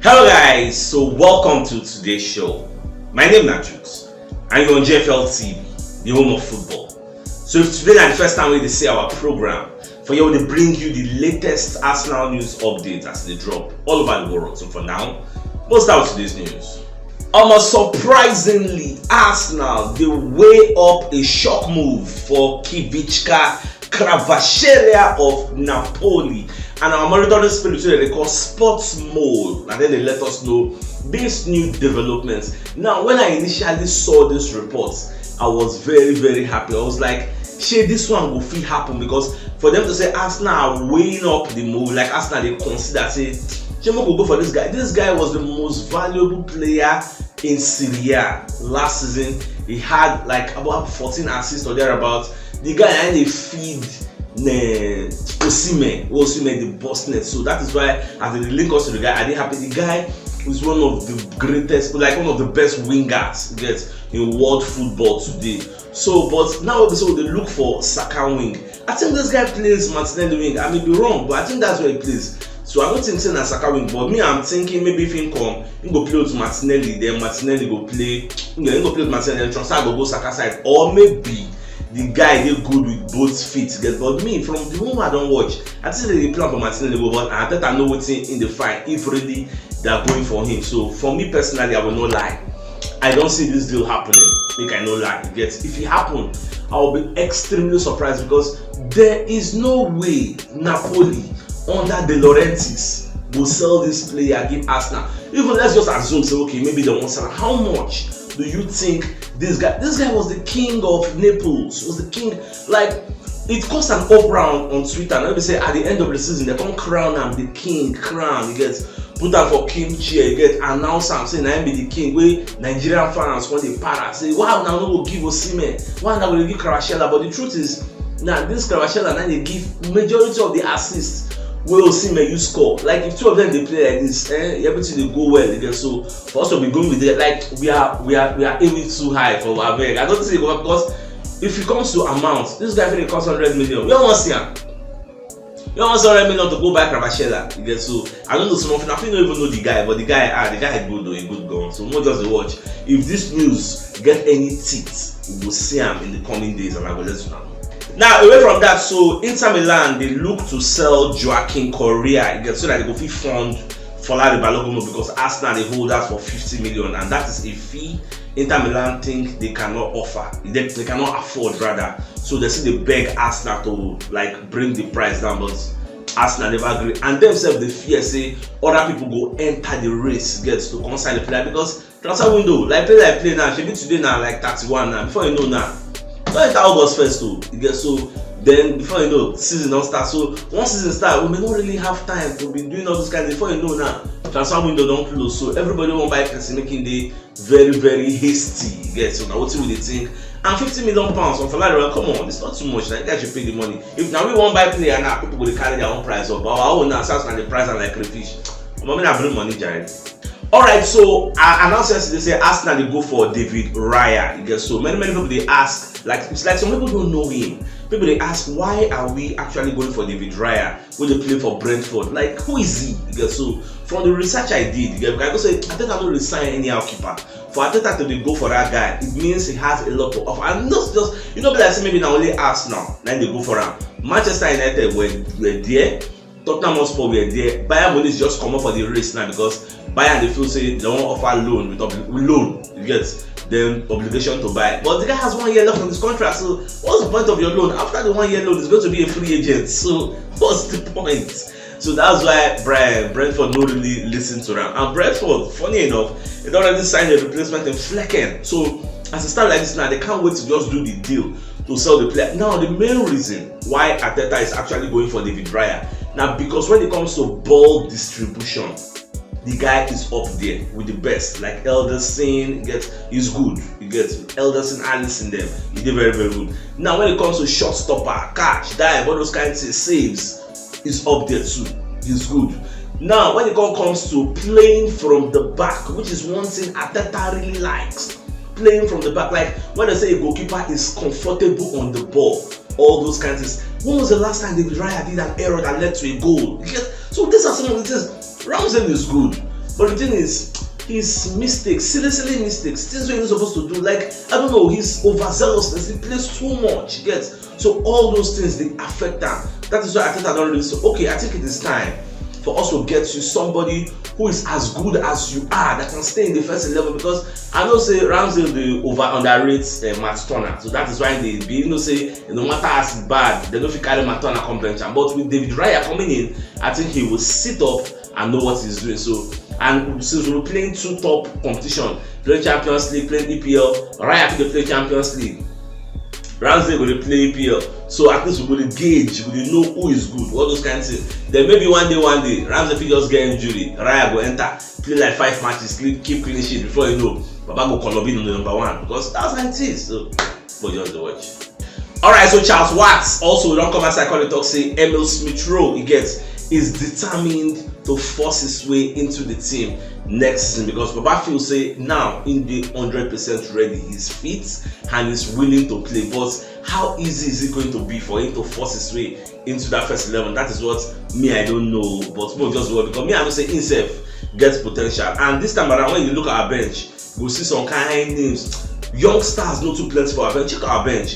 Hello guys, so welcome to today's show. My name is CHUKS and you're on JFL TV, the home of football. So if today is the first time we see our program, for you to bring you the latest Arsenal news updates as they drop all over the world. So for now, we'll start with today's news. Almost surprisingly, Arsenal, they weigh up a shock move for Kivichka Kvaratskhelia of Napoli. And our monitoring spirit they call sports mode, and then they let us know these new developments. Now, when I initially saw this report, I was very happy. I was like, shey, this one will fit happen, because for them to say Arsenal are weighing up the move, like Arsenal they consider say Chemo will go for this guy. This guy was the most valuable player in Serie A last season. He had like about 14 assists or thereabouts. The guy and they feed Osimhen the boss net. So that is why as they link us to the guy, I didn't happy. The guy is one of the greatest, like one of the best wingers in world football today. So, but now they look for Saka wing. I think this guy plays Martinelli wing. I may be wrong, but I think that's where he plays. So I don't think saying a Saka wing, but me I'm thinking maybe if he come, he go play with Martinelli, then Martinelli go play. He go play with Martinelli, then transfer go Saka side, or maybe the guy they good with both feet. But me, from the moment I don't watch, I think they plan for Martinelli, but I think I know what's in the fight if really they are going for him. So for me personally, I will not lie. I don't see this deal happening. Make I no lie. If it happen, I will be extremely surprised, because there is no way Napoli under De Laurentiis will sell this player, give Arsenal. Even let's just assume, say okay, maybe they won't sell. How much do you think this guy was the king of Naples, was the king? Like, it cost an up-round on Twitter. Now they say at the end of the season they come crown him the king, crown. He gets put out for king chair, he get announce am saying I be the king. Where Nigerian fans when they para say, wow, now no go give Osimhen, why now will give Kvaratskhelia? But the truth is, now this Kvaratskhelia now they give majority of the assists where Osimhen you score. Like if two of them they play like this, everything they go well. Again. So for us to be going with it, like we are aiming too high for our beg. I don't think because if it comes to amount, this guy really costs 100 million. You don't want to see him. You don't want 100 million to go buy Kvaratskhelia. Again. So I don't know some of I don't even know the guy, but the guy is good though, a good gun. So more just watch. If this news get any teeth, we will see him in the coming days, and I will let you know. Now, away from that, so Inter Milan, they look to sell Joaquin Correa so that they go fit fund Folari Balogun, because Arsenal they hold that for 50 million, and that is a fee Inter Milan think they cannot offer, they cannot afford rather. So they say they beg Arsenal to like bring the price down, but Arsenal never agree. And themselves they fear say other people go enter the race to consign the player, because transfer window like play now, should be today now like 31 now. Before you know now. Not enter August 1st too. So then before you know, season don't start. So once season start, we may not really have time to be doing all this kind of. Before you know now, transfer window don't close. So everybody won't buy person, making the very hasty. So now what will they think? And 50 million pounds on Folari, come on, it's not too much. Like, you guys should pay the money. If now we won't buy player now, people will carry their own price up. But our own now starts and the price are like crayfish. I'm gonna bring money, Jared. Alright, so announcers they say Arsenal they go for David Raya. So many people they ask, like it's like some people don't know him. People they ask, why are we actually going for David Raya when they play for Brentford? Like, who is he? So from the research I did, I go say I think I'm not resign any goalkeeper. For Arteta to go for that guy, it means he has a lot to offer. And not just but I say maybe now only Arsenal, then they go for him. Manchester United were there. Tottenham Hotspur were there. Bayern Munich just come up for the race now, because Bayern they feel say they don't offer loan with loan. You get then obligation to buy. But the guy has 1 year left on his contract. So what's the point of your loan? After the 1 year loan, he's going to be a free agent. So what's the point? So that's why Brentford don't really listen to them. And Brentford, funny enough, they already signed a replacement in Flecken. So as it starts like this now, they can't wait to just do the deal to sell the player. Now the main reason why Arteta is actually going for David Raya. Now, because when it comes to ball distribution, the guy is up there with the best. Like Elderson, he's good. You get Elderson, Alisson, them. He did very good. Now, when it comes to shot stopper, catch, dive, all those kinds of saves, he's up there too. He's good. Now, when it comes to playing from the back, which is one thing Arteta really likes, playing from the back. Like when they say a goalkeeper is comfortable on the ball, all those kinds of things. When was the last time David Raya did an error that led to a goal? So these are some of the things. Ramsdale is good. But the thing is, his mistakes, silly mistakes, things we're not supposed to do. Like, I don't know, his overzealousness, he plays too much, you get. So all those things, they affect that. That is why I think I don't really say, okay, I think it is time for us to get you somebody who is as good as you are, that can stay in the first 11, because I know say Ramsdale they underrates Matt Turner, so that is why they be say no matter as bad, they don't fit carry Matt Turner come bench. But with David Raya coming in, I think he will sit up and know what he's doing. So, and since we're playing two top competition, playing Champions League, playing EPL, Raya to play Champions League, Ramsdale will play EPL, so at least we will gauge, we will know who is good, all those kinds of things. Then maybe one day, Ramsdale will just get injury, Raya will enter, play like 5 matches, keep clean sheet before you know, Baba go Colombia on the number 1, because that's how it is. So, for just to watch. Alright, so Charles Watts, also we don't come outside call the talk, say Emil Smith Rowe, is determined to force his way into the team next season, because Baba Phil say now in the 100% ready, he's fit and he's willing to play. But how easy is it going to be for him to force his way into that first 11? That is what me, I don't know, but more just what, because me I don't say himself gets potential. And this time around, when you look at our bench, you'll see some kind of names. Young stars no too plenty for our bench. Check our bench,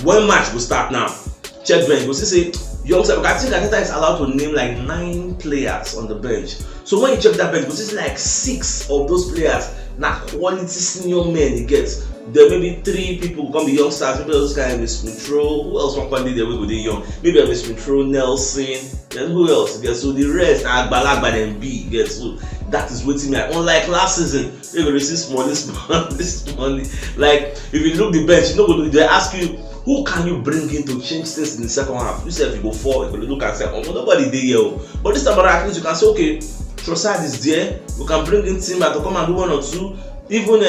one match will start now. Check bench, you'll see say young stars. I think Ateta is allowed to name like 9 players on the bench. So when you check that bench, you'll see like 6 of those players now quality senior men. You get there may be 3 people come be young stars. Maybe those kind of Smith Rowe. Who else one can there we go they young? Maybe a Smith Rowe, Nelson. Then who else? You get so the rest are Balagba and B. Get so that is waiting me. Unlike last season, they will receive this money. Like if you look the bench, you know they ask you, who can you bring in to change things in the second half? You say if you go forward, you look and say, oh, nobody there here. But this time around, at least you can say, okay, Trossard is there. We can bring in Timber to come and do 1 or 2. Even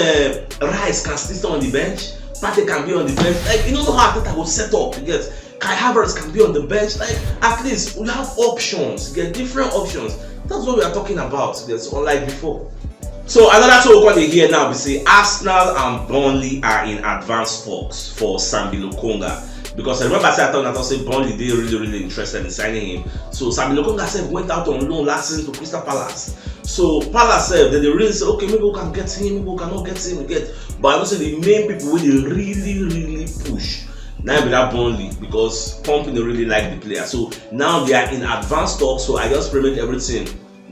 Rice can still stay on the bench. Partey can be on the bench. Like, you know how Ateta will set up. You get Kai Havertz can be on the bench. Like, at least we have options. You get different options. That's what we are talking about. It's unlike before. So another two we're going to hear now, we say Arsenal and Burnley are in advanced talks for Sambi Lokonga. Because I remember I thought that I said Burnley, they really interested in signing him. So Sambi Lokonga said went out on loan last season to Crystal Palace. So Palace said that they really said, okay, maybe we can get him, maybe we cannot get him, But I don't say the main people will really push. Now with that Burnley, because company really like the player. So now they are in advanced talks, so I just pray make everything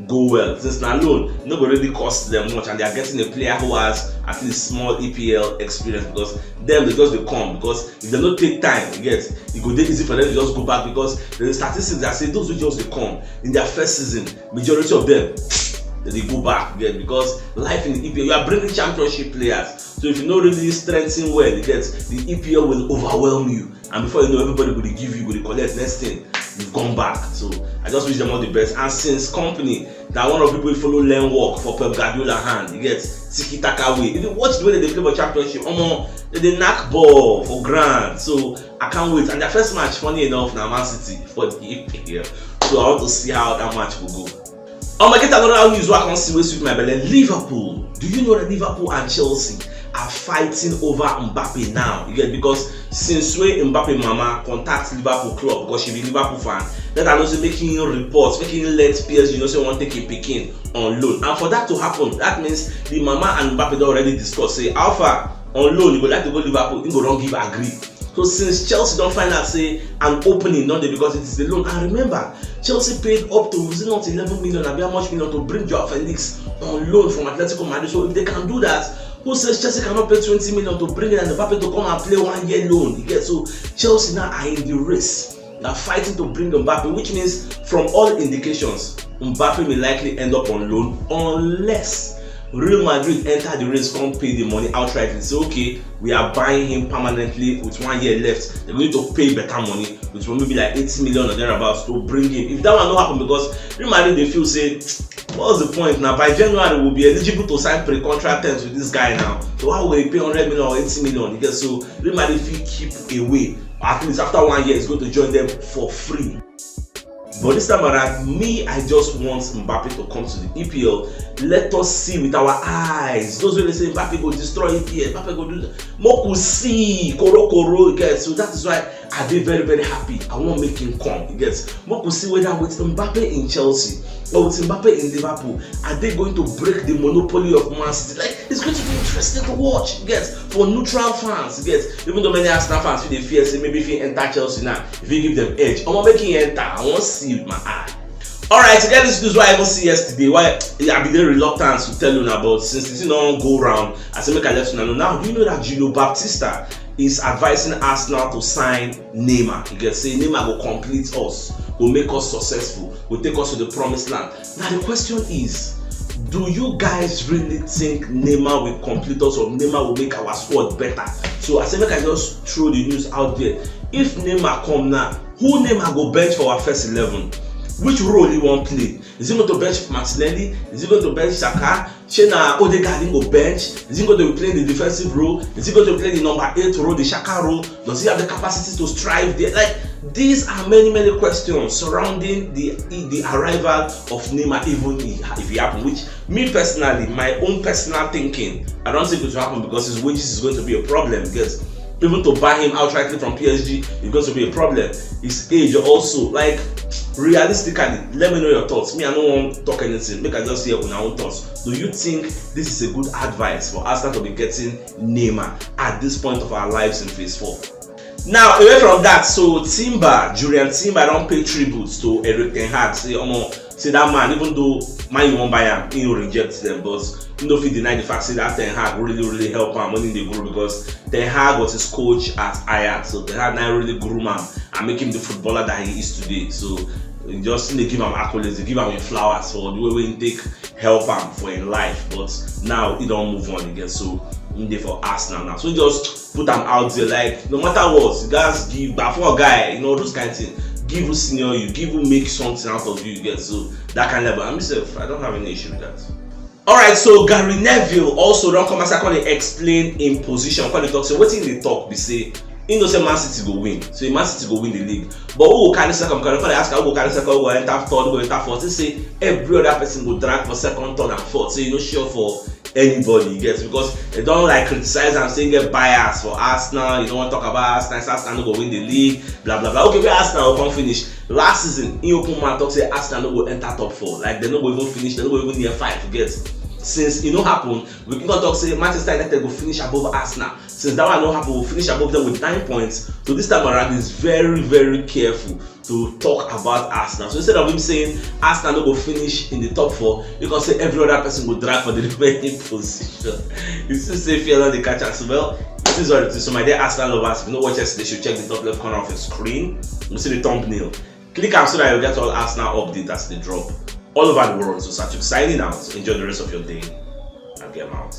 go well. Since now alone, not going to really cost them much, and they are getting a player who has at least small EPL experience, because them they come, because if they don't take time, it go dey easy for them to just go back, because there is statistics that say those who just they come in their first season, majority of them they go back because life in the EPL, you are bringing championship players. So if you don't really strengthen well, the EPL will overwhelm you, and before you know, everybody will give you, will collect next thing. You've gone back. So I just wish them all the best. And since company that one of the people follow learn work for Pep Guardiola hand, you get tiki taka way. If you watch the way that they play for championship, they knock ball for grand. So I can't wait. And their first match, funny enough, now Man City for the EPL. So I want to see how that match will go. I get another news where I can see with my belly. Liverpool. Do you know that Liverpool and Chelsea are fighting over Mbappe now? You get, because since when Mbappe mama contacts Liverpool club because she be Liverpool fan, then I know say making reports, making let PSG say want to take a Pidgin on loan. And for that to happen, that means the mama and Mbappe already discussed. Say Alpha on loan, you go like to go Liverpool, you go don't give agree. So since Chelsea don't find out say an opening, not because it is the loan. And remember, Chelsea paid up to not 11 million, and how much million to bring Joao Felix on loan from Atletico Madrid. So if they can do that, who says Chelsea cannot pay 20 million to bring in and Mbappe to come and play 1 year loan? You get, so Chelsea now are in the race. They are fighting to bring Mbappe, which means from all indications, Mbappe may likely end up on loan unless Real Madrid enter the race, come pay the money outrightly. Say, okay, we are buying him permanently with 1 year left. They're going to pay better money, which will maybe like 80 million or thereabouts to bring him. If that one not happen, because Real Madrid they feel say, what's the point now? By January we'll be eligible to sign pre-contract terms with this guy now. So how will he pay 100 million or 80 million? Because so Real Madrid feel keep away. At least after 1 year, it's going to join them for free. But this time around, I just want Mbappe to come to the EPL. Let us see with our eyes. Those who say Mbappe go destroy EPL, Mbappe go do that. Moku see, koro, guys. So that is why are they very, very happy? I want to make him come. You get? But we'll see whether with Mbappe in Chelsea or with Mbappe in Liverpool, are they going to break the monopoly of Man City? Like, it's going to be interesting to watch. You get? For neutral fans, you get? Even though many Arsenal fans feel they fear, say maybe if you enter Chelsea now, if you give them edge, I want to make him enter. I want to see with my eye. Alright, to get this news, what I even see yesterday, why I be very reluctant to tell you about, since it don't go round, I say make I let you know. Now, do you know that Gino Baptista is advising Arsenal to sign Neymar? You can say Neymar will complete us, will make us successful, will take us to the promised land. Now the question is, do you guys really think Neymar will complete us, or Neymar will make our squad better? So I say make I just throw the news out there. If Neymar come now, who Neymar go bench for our first 11? Which role he won't play? Is he going to bench Martinelli? Is he going to bench Saka? Shena Odegaard go bench? Is he going to be playing the defensive role? Is he going to play the number 8 role, the Saka role? Does he have the capacity to strive there? Like, these are many questions surrounding the arrival of Neymar, even if it happen. Which, me personally, my own personal thinking, I don't think it will happen because his wages is going to be a problem. Because even to buy him outrightly from PSG is going to be a problem. His age also, like, realistically, let me know your thoughts. Me, I don't want to talk anything. Make I just hear on our own thoughts. Do you think this is a good advice for Arsenal to be getting Neymar at this point of our lives in phase 4? Now, away from that, so Julian Timber don't pay tributes to Eric Ten Hag. Say that man, even though man you won't buy him, he will reject them, but you know if he deny the fact, say that Ten Hag really help him when they grow, because Ten Hag was his coach at Ajax, so Ten Hag now really groom him and make him the footballer that he is today. So just they give him accolades, they give him flowers for the way he take help him for in life, but now he don't move on again. So in there for Arsenal now. So just put them out there, like no matter what, you guys give back for a guy, you know, those kind of things. Give who senior you, give who make something out of you, get so that kind of level. And myself, I don't have any issue with that. Alright, so Gary Neville also don't come as I call it explain in position. Call it talk. So what in the talk we say, you know, say Man City go win. So Man City go win the league. But who will carry second? Because if I ask who will carry second, who will enter third, who will enter fourth, they say every other person will drag for second, third, and fourth. So you're not sure for anybody, gets, because they don't like criticize and say get bias for Arsenal. You don't want to talk about Arsenal no go win the league, blah blah blah. Okay, where Arsenal will come finish. Last season, in open man talk say Arsenal no go enter top 4. Like they no go even finish, they no go even near 5 to get. Since it no happen, we can talk say Manchester United will finish above Arsenal. Since that one no happen, we'll finish above them with 9 points. So this time around, is very careful to talk about Arsenal. So instead of him saying Arsenal no go finish in the top 4, you can say every other person will drag for the remaining position. You still say fear on the catchers. Well, this is what it is. So my dear Arsenal lovers, if you know what yesterday, should check the top left corner of your screen. You see the thumbnail. Click on so that you'll get all Arsenal updates as they drop all over the world. So CHUKS signing out. Enjoy the rest of your day and get out.